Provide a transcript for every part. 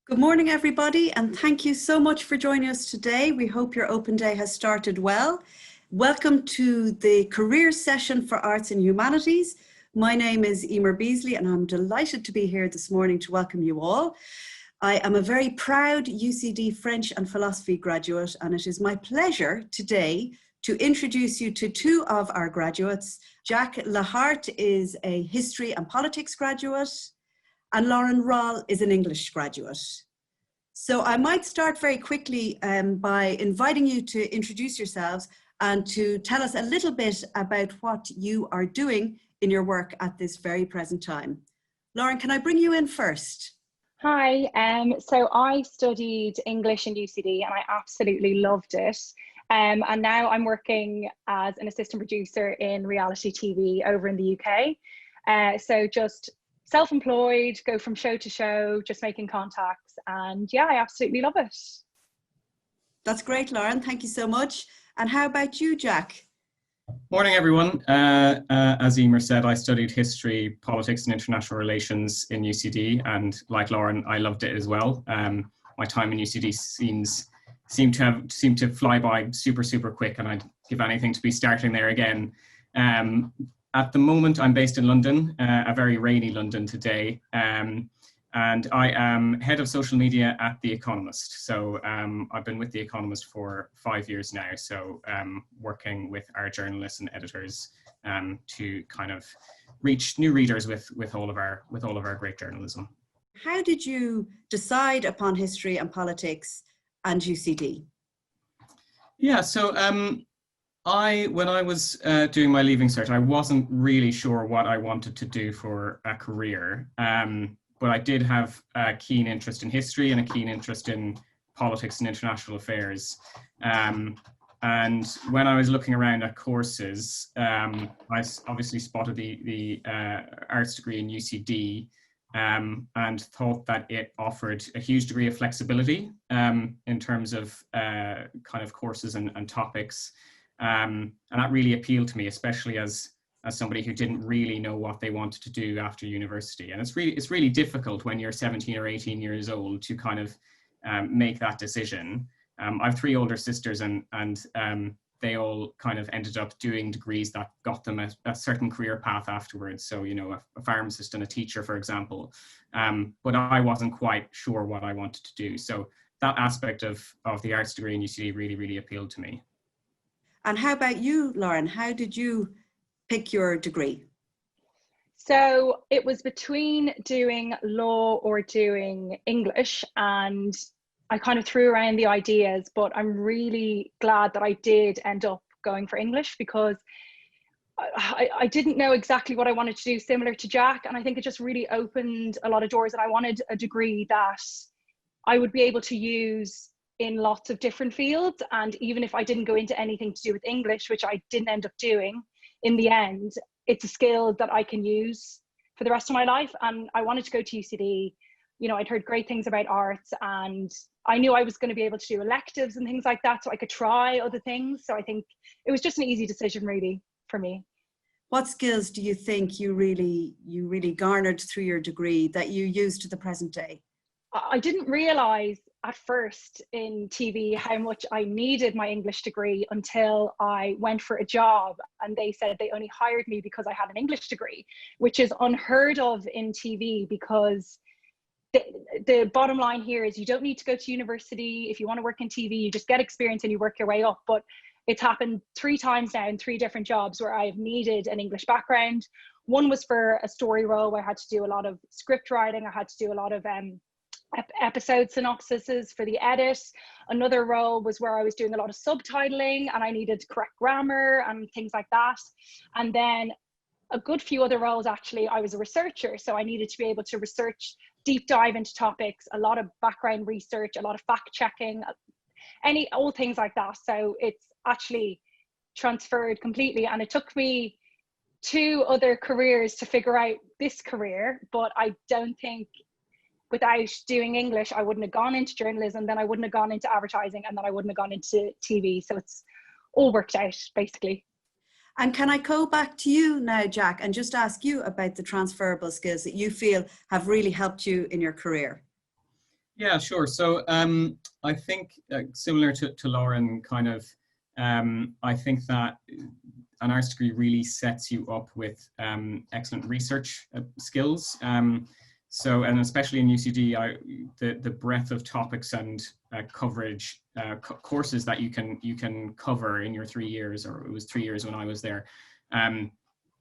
Good morning, everybody, and thank you so much for joining us today. We hope your open day has started well. Welcome to the career session for Arts and Humanities. My name is Emer Beasley, and I'm delighted to be here this morning to welcome you all. I am a very proud UCD French and Philosophy graduate, and it is my pleasure today to introduce you to two of our graduates. Jack Lahart is a History and Politics graduate, and Lauren Roll is an English graduate. So I might start very quickly by inviting you to introduce yourselves and to tell us a little bit about what you are doing in your work at this very present time. Lauren, can I bring you in first? Hi, so I studied English in UCD and I absolutely loved it. And now I'm working as an assistant producer in reality TV over in the UK. So just self-employed, go from show to show, just making contacts, and yeah, I absolutely love it. That's great, Lauren. Thank you so much. And how about you, Jack? Morning, everyone. As Emer said, I studied history, politics, and international relations in UCD, and like Lauren, I loved it as well. My time in UCD seemed to fly by super quick, and I'd give anything to be starting there again. At the moment, I'm based in London, a very rainy London today, and I am head of social media at The Economist. So I've been with The Economist for 5 years now, so working with our journalists and editors to kind of reach new readers with all of our great journalism. How did you decide upon history and politics and UCD? Yeah, so when I was doing my leaving cert, I wasn't really sure what I wanted to do for a career, but I did have a keen interest in history and a keen interest in politics and international affairs. And when I was looking around at courses, I obviously spotted the arts degree in UCD and thought that it offered a huge degree of flexibility in terms of kind of courses and topics. And that really appealed to me, especially as somebody who didn't really know what they wanted to do after university. And it's really difficult when you're 17 or 18 years old to kind of make that decision. I have 3 older sisters, and they all kind of ended up doing degrees that got them a certain career path afterwards. So, you know, a pharmacist and a teacher, for example. But I wasn't quite sure what I wanted to do. So that aspect of the arts degree in UCD really appealed to me. And how about you, Lauren? How did you pick your degree? So it was between doing law or doing English, and I kind of threw around the ideas, but I'm really glad that I did end up going for English, because I didn't know exactly what I wanted to do, similar to Jack, and I think it just really opened a lot of doors, and I wanted a degree that I would be able to use in lots of different fields. And even if I didn't go into anything to do with English, which I didn't end up doing, in the end, it's a skill that I can use for the rest of my life. And I wanted to go to UCD. You know, I'd heard great things about arts, and I knew I was going to be able to do electives and things like that, so I could try other things. So I think it was just an easy decision, really, for me. What skills do you think you really garnered through your degree that you use to the present day? I didn't realize at first in TV how much I needed my English degree until I went for a job and they said they only hired me because I had an English degree, which is unheard of in TV, because the bottom line here is you don't need to go to university. If you want to work in TV, you just get experience and you work your way up. But it's happened 3 times now in 3 different jobs where I've needed an English background. One was for a story role where I had to do a lot of script writing. I had to do a lot of episode synopsises for the edit. Another role was where I was doing a lot of subtitling and I needed correct grammar and things like that. And then a good few other roles, actually, I was a researcher, so I needed to be able to research, deep dive into topics, a lot of background research, a lot of fact checking, all things like that. So it's actually transferred completely, and it took me 2 other careers to figure out this career, but I don't think without doing English, I wouldn't have gone into journalism, then I wouldn't have gone into advertising, and then I wouldn't have gone into TV. So it's all worked out, basically. And can I go back to you now, Jack, and just ask you about the transferable skills that you feel have really helped you in your career? Yeah, sure. So I think similar to Lauren, kind of, I think that an arts degree really sets you up with excellent research skills. So, and especially in UCD, the breadth of topics and coverage courses that you can cover in your 3 years, or it was 3 years when I was there.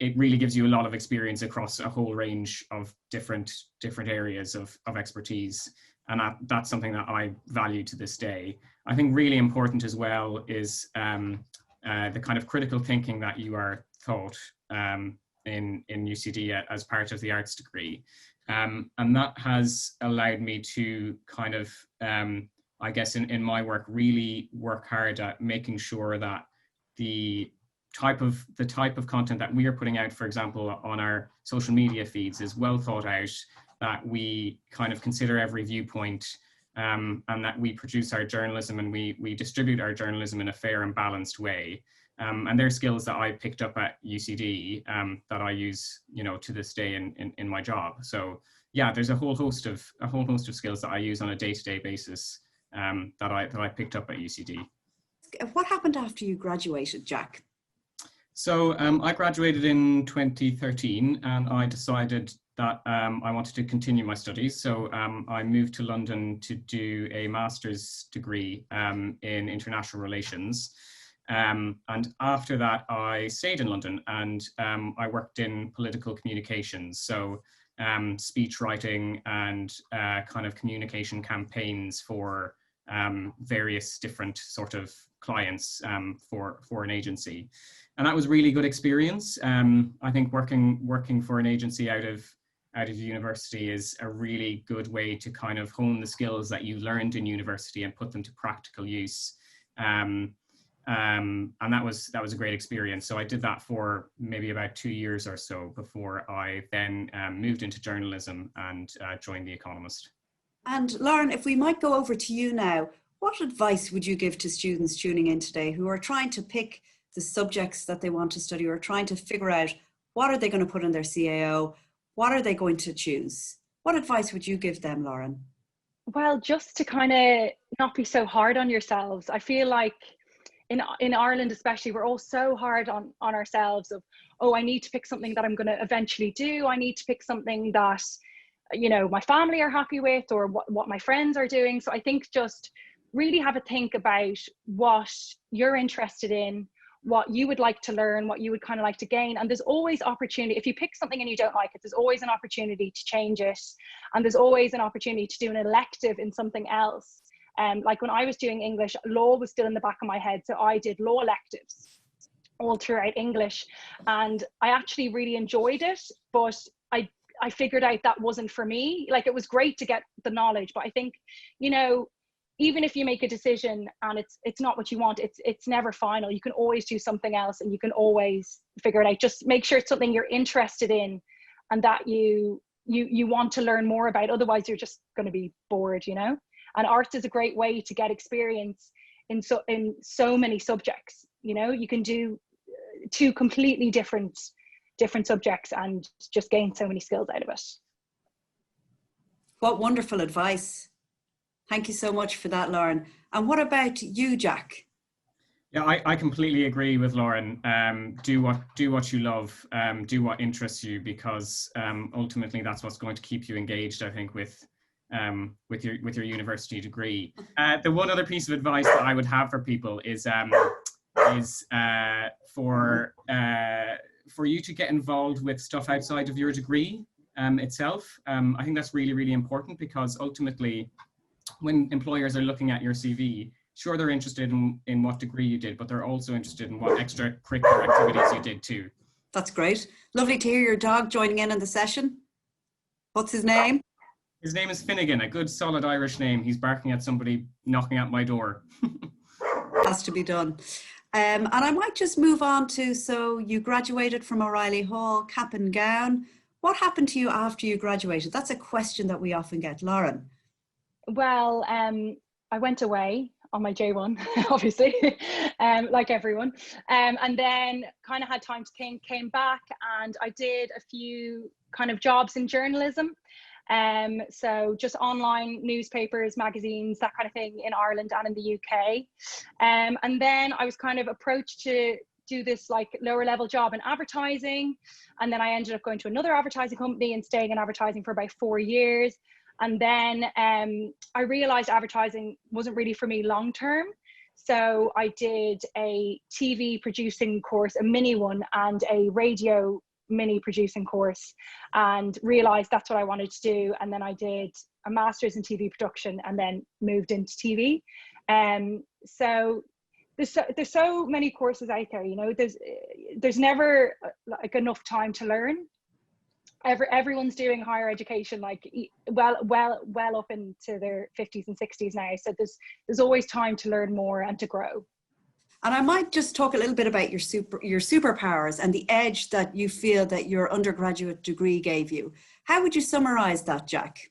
It really gives you a lot of experience across a whole range of different areas of expertise. And that's something that I value to this day. I think really important as well is the kind of critical thinking that you are taught in UCD as part of the arts degree. And that has allowed me to kind of, I guess in my work, really work hard at making sure that the type of content that we are putting out, for example, on our social media feeds is well thought out, that we kind of consider every viewpoint, and that we produce our journalism and we distribute our journalism in a fair and balanced way. And they're skills that I picked up at UCD that I use, to this day in my job. So yeah, there's a whole host of skills that I use on a day-to-day basis that I picked up at UCD. What happened after you graduated, Jack? So I graduated in 2013, and I decided that I wanted to continue my studies. So I moved to London to do a master's degree in international relations. And after that, I stayed in London, and I worked in political communications. So speech writing and kind of communication campaigns for various different sort of clients for an agency. And that was a really good experience. I think working for an agency out of university is a really good way to kind of hone the skills that you learned in university and put them to practical use. And that was a great experience. So I did that for maybe about 2 years or so before I then moved into journalism and joined The Economist. And Lauren, if we might go over to you now, what advice would you give to students tuning in today who are trying to pick the subjects that they want to study, or trying to figure out what are they going to put in their CAO? What are they going to choose? What advice would you give them, Lauren? Well, just to kind of not be so hard on yourselves. I feel like in Ireland especially, we're all so hard on ourselves of, oh, I need to pick something that I'm going to eventually do. I need to pick something that, my family are happy with, or what my friends are doing. So I think just really have a think about what you're interested in, what you would like to learn, what you would kind of like to gain. And there's always opportunity. If you pick something and you don't like it, there's always an opportunity to change it. And there's always an opportunity to do an elective in something else. Like when I was doing English, law was still in the back of my head. So I did law electives all throughout English. And I actually really enjoyed it, but I figured out that wasn't for me. Like, it was great to get the knowledge, but I think, even if you make a decision and it's not what you want, it's never final. You can always do something else, and you can always figure it out. Just make sure it's something you're interested in and that you want to learn more about. Otherwise, you're just going to be bored, And arts is a great way to get experience in so many subjects. You can do 2 completely different subjects and just gain so many skills out of it. What wonderful advice. Thank you so much for that, Lauren. And what about you, Jack? Yeah, I completely agree with Lauren. Do what you love, do what interests you, because ultimately that's what's going to keep you engaged, I think, with your university degree. The one other piece of advice that I would have for people is for you to get involved with stuff outside of your degree itself. I think that's really, really important, because ultimately, when employers are looking at your CV, sure, they're interested in what degree you did, but they're also interested in what extracurricular activities you did too. That's great. Lovely to hear your dog joining in on the session. What's his name? His name is Finnegan, a good solid Irish name. He's barking at somebody knocking at my door. Has to be done. And I might just move on to, so you graduated from O'Reilly Hall, cap and gown. What happened to you after you graduated? That's a question that we often get. Lauren? Well, I went away on my J1, obviously, like everyone. And then kind of had time to think, came back, and I did a few kind of jobs in journalism. So just online newspapers, magazines, that kind of thing in Ireland and in the UK. And then I was kind of approached to do this like lower level job in advertising. And then I ended up going to another advertising company and staying in advertising for about 4 years. And then I realized advertising wasn't really for me long term. So I did a TV producing course, a mini one, and a radio mini producing course, and realized that's what I wanted to do. And then I did a master's in TV production and then moved into TV. So there's so many courses out there, you know, there's never like enough time to learn. Everyone's doing higher education like well up into their 50s and 60s now, so there's always time to learn more and to grow. And I might just talk a little bit about your superpowers and the edge that you feel that your undergraduate degree gave you. How would you summarize that, Jack?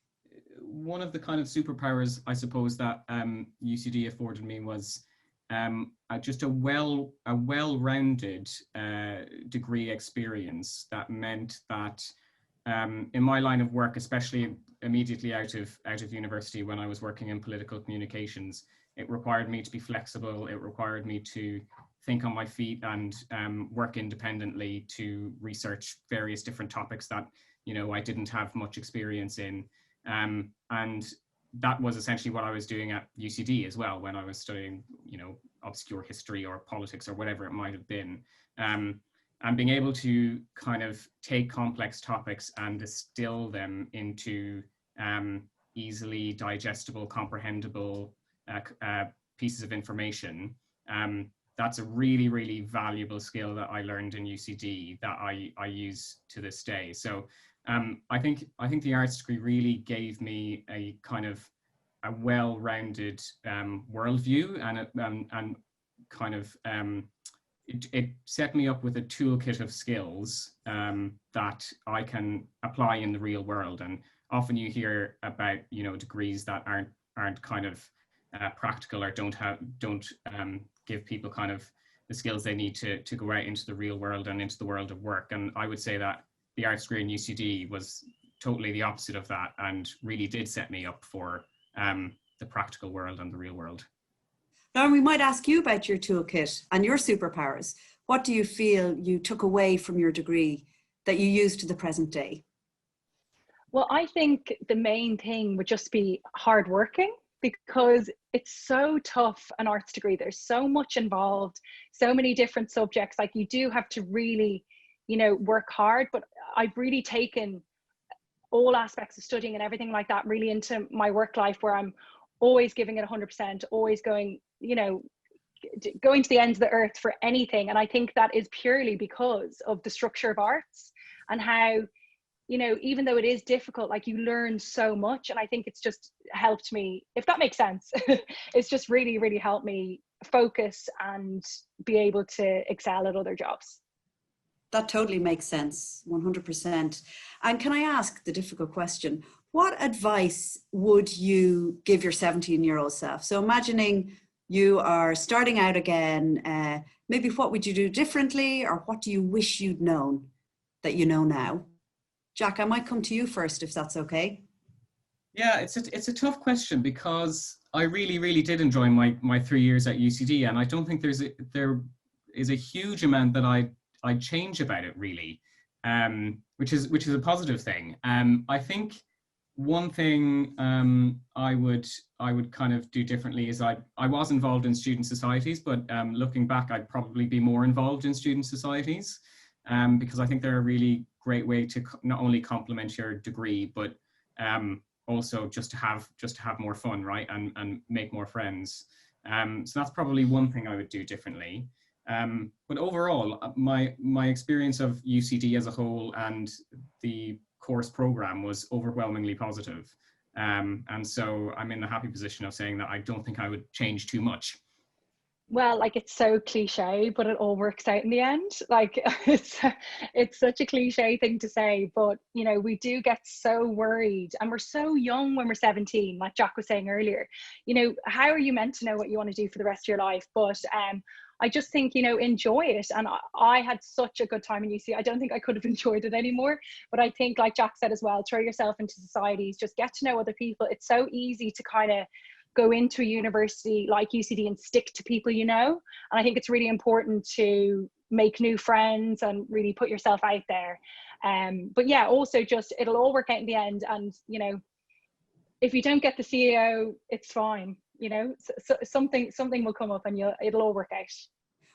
One of the kind of superpowers, I suppose, that UCD afforded me was just a well-rounded degree experience. That meant that in my line of work, especially immediately out of university, when I was working in political communications, it required me to be flexible. It required me to think on my feet and work independently to research various different topics that, you know, I didn't have much experience in. And that was essentially what I was doing at UCD as well when I was studying, you know, obscure history or politics or whatever it might have been. And being able to kind of take complex topics and distill them into easily digestible, comprehensible pieces of information. That's a really, really valuable skill that I learned in UCD that I use to this day. So I think the arts degree really gave me a kind of a well-rounded worldview, and kind of it set me up with a toolkit of skills that I can apply in the real world. And often you hear about, you know, degrees that aren't kind of practical or don't give people kind of the skills they need to go out into the real world and into the world of work. And I would say that the arts degree in UCD was totally the opposite of that, and really did set me up for the practical world and the real world. Lauren, we might ask you about your toolkit and your superpowers. What do you feel you took away from your degree that you use to the present day? Well, I think the main thing would just be hardworking, because it's so tough, an arts degree. There's so much involved, so many different subjects. Like, you do have to really, you know, work hard. But I've really taken all aspects of studying and everything like that really into my work life, where I'm always giving it 100%, always going, you know, going to the ends of the earth for anything. And I think that is purely because of the structure of arts and how, you know, even though it is difficult, like, you learn so much. And I think it's just helped me, if that makes sense. It's just really, really helped me focus and be able to excel at other jobs. That totally makes sense, 100%. And can I ask the difficult question? What advice would you give your 17-year-old self? So imagining you are starting out again, maybe what would you do differently, or what do you wish you'd known that you know now? Jack, I might come to you first, if that's okay. Yeah, it's a tough question, because I really, really did enjoy my 3 years at UCD, and I don't think there is a huge amount that I'd change about it, really, which is a positive thing. I think one thing I would kind of do differently is I was involved in student societies, but looking back, I'd probably be more involved in student societies, because I think they're a really great way to not only complement your degree, but also just to have more fun, right, and make more friends. So that's probably one thing I would do differently. But overall, my experience of UCD as a whole and the course program was overwhelmingly positive. And so I'm in the happy position of saying that I don't think I would change too much. Well, like, it's so cliche, but it all works out in the end. Like, it's such a cliche thing to say, but, you know, we do get so worried, and we're so young when we're 17, like Jack was saying earlier. You know, how are you meant to know what you want to do for the rest of your life? But I just think, you know, enjoy it. And I had such a good time in UC. I don't think I could have enjoyed it anymore. But I think, like Jack said as well, throw yourself into societies, just get to know other people. It's so easy to kind of go into a university like UCD and stick to people you know. And I think it's really important to make new friends and really put yourself out there. But yeah, also just, it'll all work out in the end. And, you know, if you don't get the CEO, it's fine. You know, so something will come up and it'll all work out.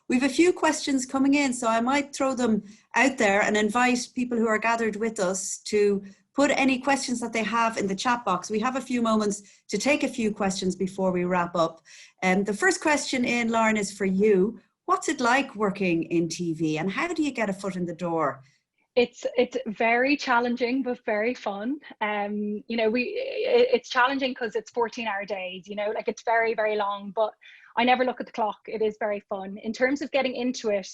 We have a few questions coming in, so I might throw them out there and invite people who are gathered with us to put any questions that they have in the chat box. We have a few moments to take a few questions before we wrap up. The first question in, Lauren, is for you. What's it like working in TV, and how do you get a foot in the door? It's very challenging, but very fun. You know, it's challenging because it's 14-hour days, you know, like it's very, very long, but I never look at the clock. It is very fun. In terms of getting into it,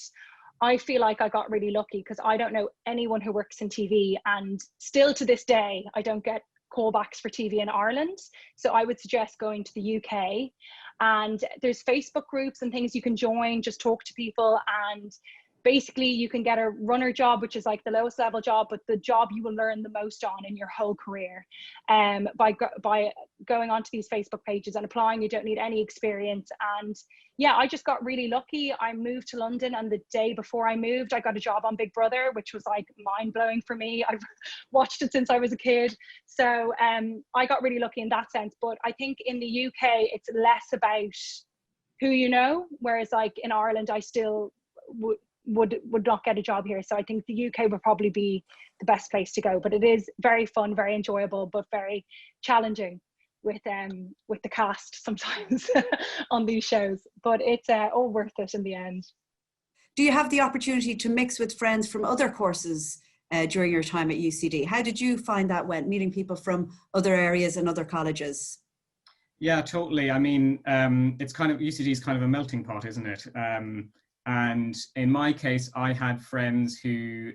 I feel like I got really lucky because I don't know anyone who works in TV, and still to this day, I don't get callbacks for TV in Ireland. So I would suggest going to the UK, and there's Facebook groups and things you can join, just talk to people, and basically you can get a runner job, which is like the lowest level job, but the job you will learn the most on in your whole career. By going onto these Facebook pages and applying. You don't need any experience. And yeah, I just got really lucky. I moved to London, and the day before I moved, I got a job on Big Brother, which was like mind blowing for me. I've watched it since I was a kid. So I got really lucky in that sense. But I think in the UK, it's less about who you know, whereas like in Ireland, I still would not get a job here. So I think the UK would probably be the best place to go. But it is very fun, very enjoyable, but very challenging with the cast sometimes on these shows. But it's all worth it in the end. Do you have the opportunity to mix with friends from other courses during your time at UCD? How did you find that went, meeting people from other areas and other colleges? Yeah, totally. I mean, it's kind of, UCD is kind of a melting pot, isn't it? And in my case, I had friends who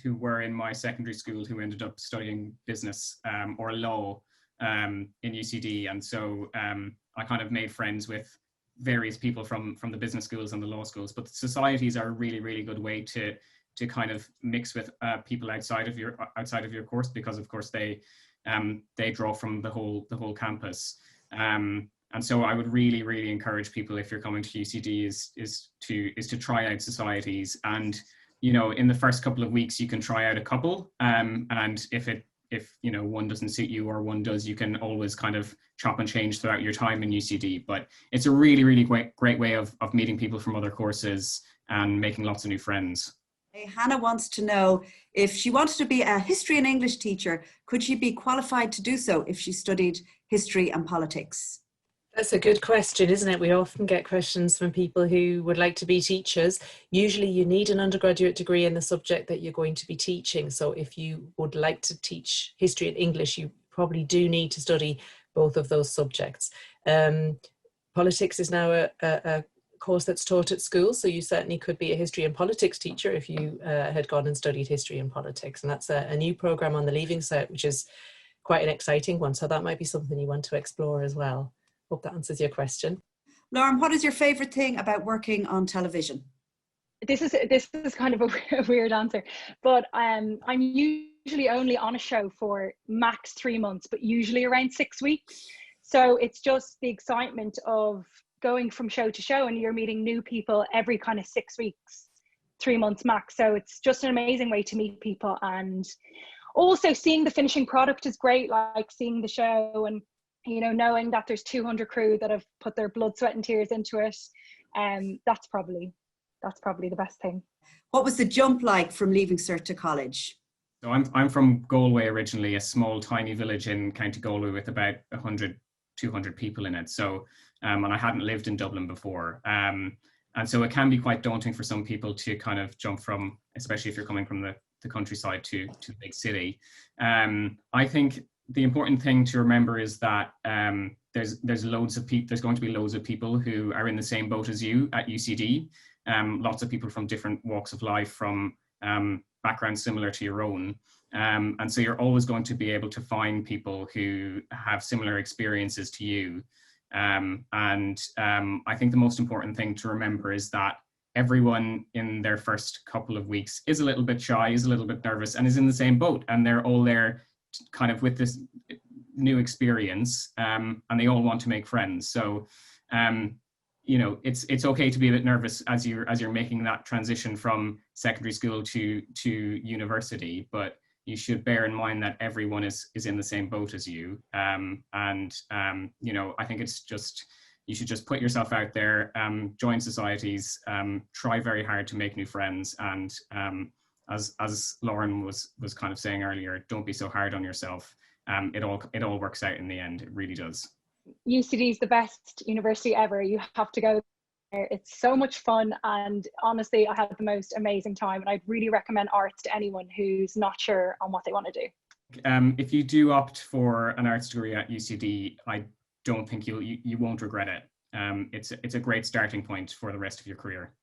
were in my secondary school who ended up studying business or law in UCD. And so I kind of made friends with various people from the business schools and the law schools. But societies are a really, really good way to kind of mix with people outside of your course, because of course they draw from the whole campus. And so I would really, really encourage people, if you're coming to UCD, is to try out societies. And, you know, in the first couple of weeks, you can try out a couple. And if you know, one doesn't suit you or one does, you can always kind of chop and change throughout your time in UCD. But it's a really, really great way of meeting people from other courses and making lots of new friends. Hey, Hannah wants to know, if she wanted to be a history and English teacher, could she be qualified to do so if she studied history and politics? That's a good question, isn't it? We often get questions from people who would like to be teachers. Usually you need an undergraduate degree in the subject that you're going to be teaching. So if you would like to teach history and English, you probably do need to study both of those subjects. Politics is now a course that's taught at school, so you certainly could be a history and politics teacher if you had gone and studied history and politics. And that's a new program on the Leaving Cert, which is quite an exciting one. So that might be something you want to explore as well. Hope that answers your question. Lauren, what is your favorite thing about working on television? This is kind of a weird answer, but I'm usually only on a show for max 3 months, but usually around 6 weeks. So it's just the excitement of going from show to show, and you're meeting new people every kind of 6 weeks, 3 months max. So it's just an amazing way to meet people, and also seeing the finishing product is great, like seeing the show and, you know, knowing that there's 200 crew that have put their blood, sweat and tears into it. That's probably the best thing. What was the jump like from leaving Cert to college? So I'm from Galway originally, a small tiny village in County Galway with about 100, 200 people in it. So and I hadn't lived in Dublin before. And so it can be quite daunting for some people to kind of jump from, especially if you're coming from the countryside to the big city. I think the important thing to remember is that there's loads of people. There's going to be loads of people who are in the same boat as you at UCD. Lots of people from different walks of life, from backgrounds similar to your own, and so you're always going to be able to find people who have similar experiences to you. I think the most important thing to remember is that everyone in their first couple of weeks is a little bit shy, is a little bit nervous, and is in the same boat, and they're all there kind of with this new experience, and they all want to make friends. So you know, it's okay to be a bit nervous as you're making that transition from secondary school to university, but you should bear in mind that everyone is in the same boat as you. You know, I think it's just, you should just put yourself out there, join societies, try very hard to make new friends, and as Lauren was kind of saying earlier, don't be so hard on yourself. It all works out in the end. It really does. UCD is the best university ever. You have to go there. It's so much fun, and honestly, I had the most amazing time, and I'd really recommend arts to anyone who's not sure on what they want to do. If you do opt for an arts degree at UCD, I don't think you won't regret it. It's a great starting point for the rest of your career.